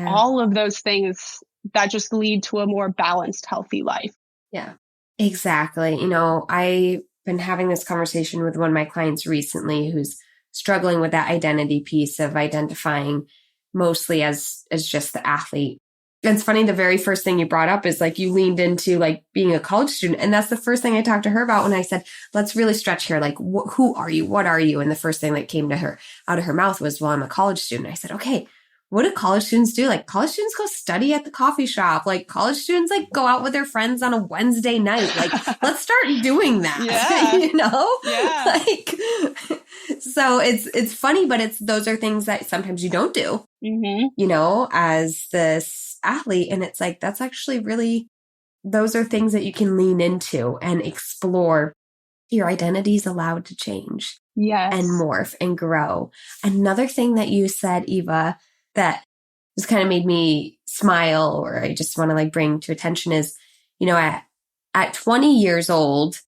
all of those things that just lead to a more balanced, healthy life. Yeah, exactly. I've been having this conversation with one of my clients recently who's struggling with that identity piece of identifying mostly as just the athlete. And it's funny, the very first thing you brought up is like you leaned into like being a college student. And that's the first thing I talked to her about when I said, let's really stretch here. Like, who are you? What are you? And the first thing that came to her out of her mouth was, well, I'm a college student. I said, okay, what do college students do? Like college students go study at the coffee shop. Like college students like go out with their friends on a Wednesday night. Like let's start doing that, Like, so it's funny, but those are things that sometimes you don't do, as this athlete. And it's like, that's actually really, those are things that you can lean into and explore. Your identity is allowed to change and morph and grow. Another thing that you said, Eva, that just kind of made me smile, or I just want to like bring to attention is, at 20 years old,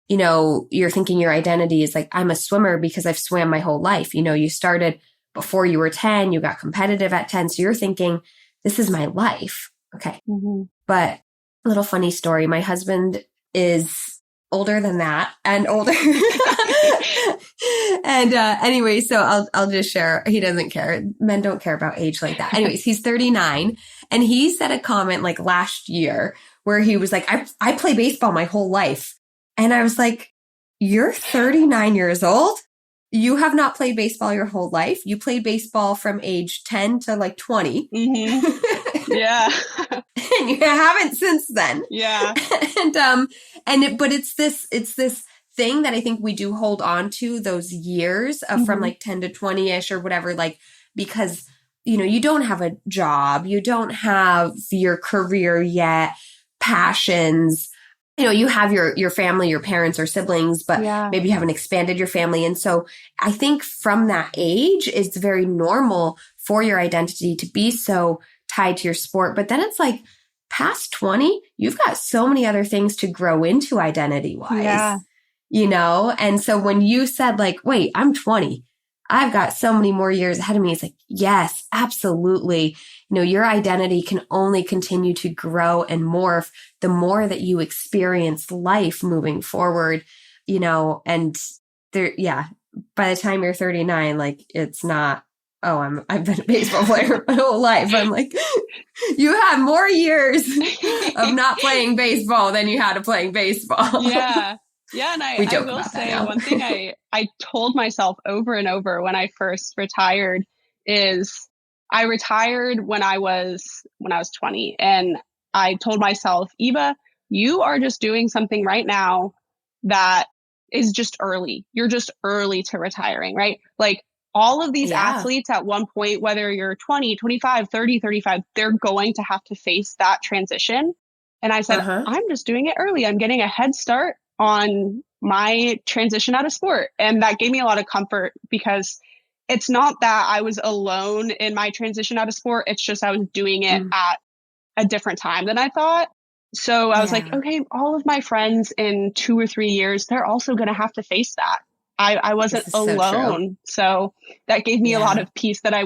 you're thinking your identity is like, I'm a swimmer because I've swam my whole life. You started before you were 10, you got competitive at 10. So you're thinking, this is my life. Okay. Mm-hmm. But a little funny story. My husband is older than that and older. And anyway, so I'll just share. He doesn't care. Men don't care about age like that. Anyways, he's 39 and he said a comment like last year where he was like, I play baseball my whole life. And I was like, you're 39 years old? You have not played baseball your whole life. You played baseball from age 10 to like 20. Mm-hmm. Yeah. And you haven't since then. Yeah. But it's this thing that I think we do hold on to, those years of from like 10 to 20-ish or whatever, like, because, you don't have a job, you don't have your career yet, passions, you have your family, your parents or siblings, but maybe you haven't expanded your family. And so I think from that age, it's very normal for your identity to be so tied to your sport. But then it's like past 20, you've got so many other things to grow into identity wise, and so when you said like, wait, I'm 20, I've got so many more years ahead of me. It's like, yes, absolutely. Your identity can only continue to grow and morph the more that you experience life moving forward, and there, by the time you're 39, like it's not, I've been a baseball player my whole life. I'm like, you have more years of not playing baseball than you had of playing baseball. Yeah. Yeah. And I will say one thing I told myself over and over when I first retired is I retired when I was 20. And I told myself, Eva, you are just doing something right now that is just early. You're just early to retiring, right? Like all of these athletes at one point, whether you're 20, 25, 30, 35, they're going to have to face that transition. And I said, I'm just doing it early. I'm getting a head start on my transition out of sport. And that gave me a lot of comfort because it's not that I was alone in my transition out of sport. It's just I was doing it at a different time than I thought. So I was like, okay, all of my friends in 2 or 3 years, they're also going to have to face that. I wasn't alone. So that gave me a lot of peace that I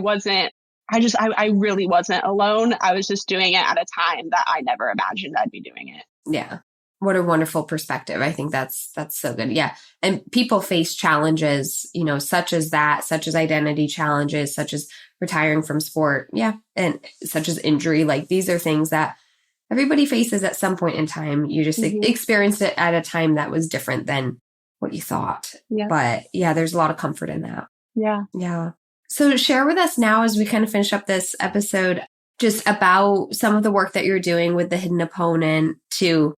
really wasn't alone. I was just doing it at a time that I never imagined I'd be doing it. Yeah. What a wonderful perspective. I think that's so good. Yeah. And people face challenges, such as that, such as identity challenges, such as retiring from sport. Yeah. And such as injury. Like these are things that everybody faces at some point in time. You just experienced it at a time that was different than what you thought. Yeah. But there's a lot of comfort in that. Yeah. Yeah. So share with us now as we kind of finish up this episode, just about some of the work that you're doing with the hidden opponent to,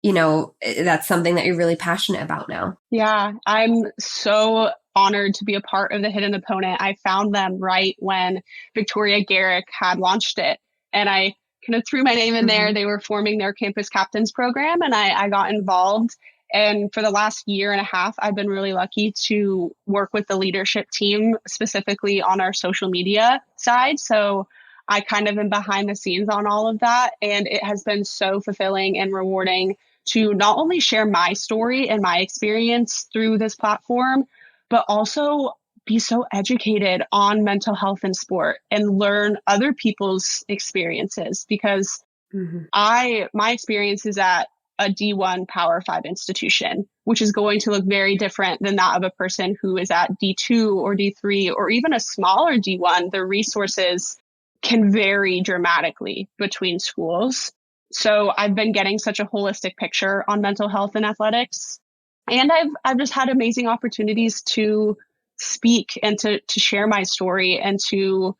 that's something that you're really passionate about now. Yeah, I'm so honored to be a part of the hidden opponent. I found them right when Victoria Garrick had launched it. And I kind of threw my name in there. They were forming their campus captains program and I got involved. And for the last year and a half, I've been really lucky to work with the leadership team, specifically on our social media side. So I kind of am behind the scenes on all of that. And it has been so fulfilling and rewarding to not only share my story and my experience through this platform, but also be so educated on mental health in sport and learn other people's experiences because my experience is at a D1 Power 5 institution, which is going to look very different than that of a person who is at D2 or D3 or even a smaller D1. The resources can vary dramatically between schools. So I've been getting such a holistic picture on mental health and athletics. And I've just had amazing opportunities to speak and to share my story and to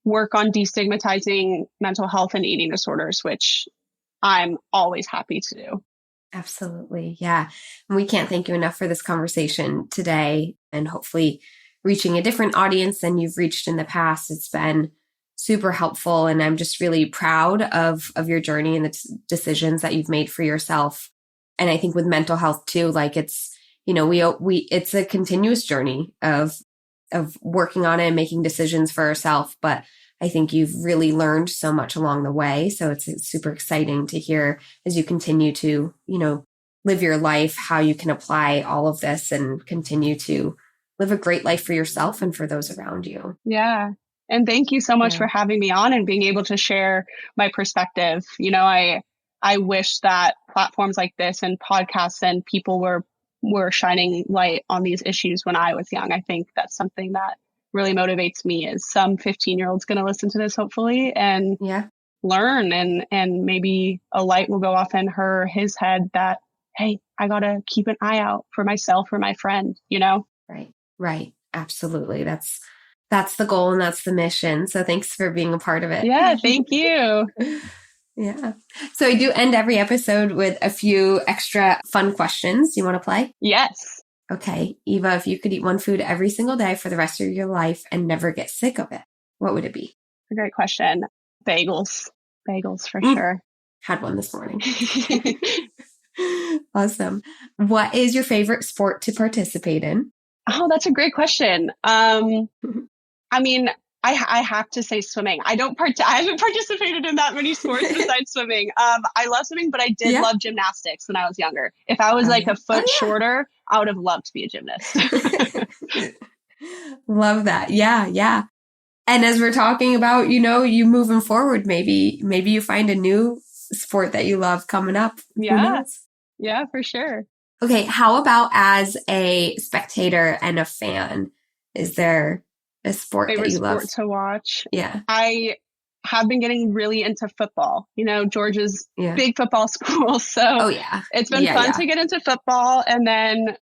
work on destigmatizing mental health and eating disorders, which I'm always happy to do. Absolutely. Yeah. And we can't thank you enough for this conversation today and hopefully reaching a different audience than you've reached in the past. It's been super helpful. And I'm just really proud of your journey and the decisions that you've made for yourself. And I think with mental health too, like it's, it's a continuous journey of working on it and making decisions for ourselves. But I think you've really learned so much along the way. So it's super exciting to hear as you continue to, live your life, how you can apply all of this and continue to live a great life for yourself and for those around you. Yeah. And thank you so much for having me on and being able to share my perspective. I wish that platforms like this and podcasts and people were shining light on these issues when I was young. I think that's something that really motivates me is some 15-year-old's going to listen to this hopefully and learn and maybe a light will go off in his head that, hey, I got to keep an eye out for myself or my friend, Right. Absolutely. That's the goal and that's the mission. So thanks for being a part of it. Yeah. Thank you. Yeah. So I do end every episode with a few extra fun questions. Do you want to play? Yes. Okay. Eva, if you could eat one food every single day for the rest of your life and never get sick of it, what would it be? A great question. Bagels. Bagels for sure. Had one this morning. Awesome. What is your favorite sport to participate in? Oh, that's a great question. I mean, I have to say swimming. I haven't participated in that many sports besides swimming. I love swimming, but I did love gymnastics when I was younger. If I was a foot shorter, I would have loved to be a gymnast. Love that. Yeah. Yeah. And as we're talking about, you moving forward, maybe you find a new sport that you love coming up. Yeah. Who knows? Yeah, for sure. Okay. How about as a spectator and a fan? Is there a sport Favorite that you love? sport to watch? Yeah. I have been getting really into football. Georgia's big football school. So it's been fun to get into football. And then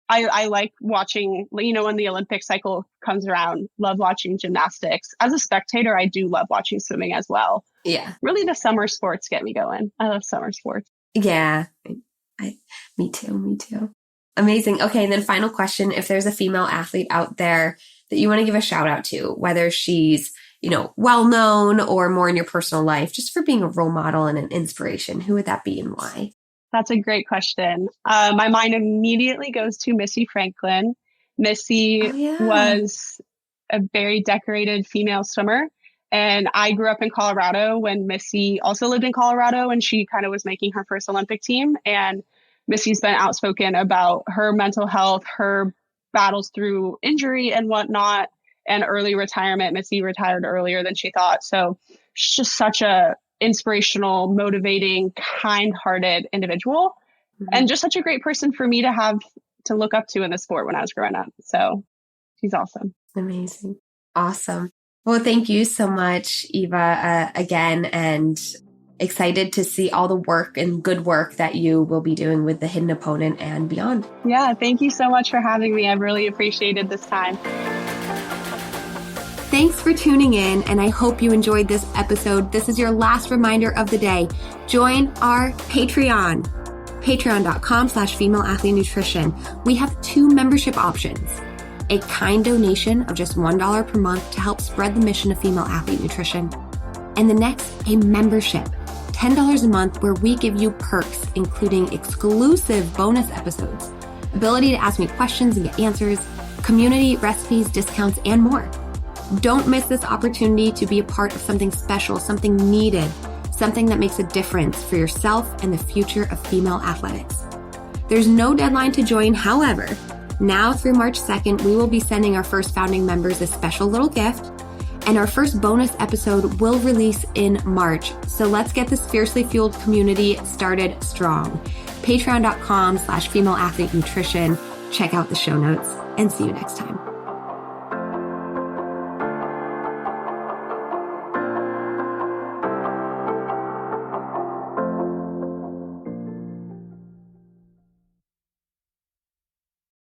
I like watching, when the Olympic cycle comes around, love watching gymnastics. As a spectator, I do love watching swimming as well. Yeah. Really, the summer sports get me going. I love summer sports. Yeah. Me too. Amazing. Okay. And then final question. If there's a female athlete out there that you want to give a shout out to, whether she's, well-known or more in your personal life, just for being a role model and an inspiration, who would that be and why? That's a great question. My mind immediately goes to Missy Franklin. Missy was a very decorated female swimmer. And I grew up in Colorado when Missy also lived in Colorado, and she kind of was making her first Olympic team. And Missy's been outspoken about her mental health, her battles through injury and whatnot, and early retirement. Missy retired earlier than she thought. So she's just such a inspirational, motivating, kind-hearted individual, and just such a great person for me to have to look up to in the sport when I was growing up. So she's awesome. Amazing. Awesome. Well, thank you so much, Eva, again, and excited to see all the work and good work that you will be doing with the Hidden Opponent and beyond. Yeah, thank you so much for having me. I've really appreciated this time. Thanks for tuning in, and I hope you enjoyed this episode. This is your last reminder of the day. Join our Patreon, patreon.com/femaleathletenutrition. We have 2 membership options. A kind donation of just $1 per month to help spread the mission of female athlete nutrition. And the next, a membership, $10 a month, where we give you perks, including exclusive bonus episodes, ability to ask me questions and get answers, community, recipes, discounts, and more. Don't miss this opportunity to be a part of something special, something needed, something that makes a difference for yourself and the future of female athletics. There's no deadline to join. However, now through March 2nd, we will be sending our first founding members a special little gift, and our first bonus episode will release in March. So let's get this fiercely fueled community started strong. Patreon.com/femaleathletenutrition. Check out the show notes, and see you next time.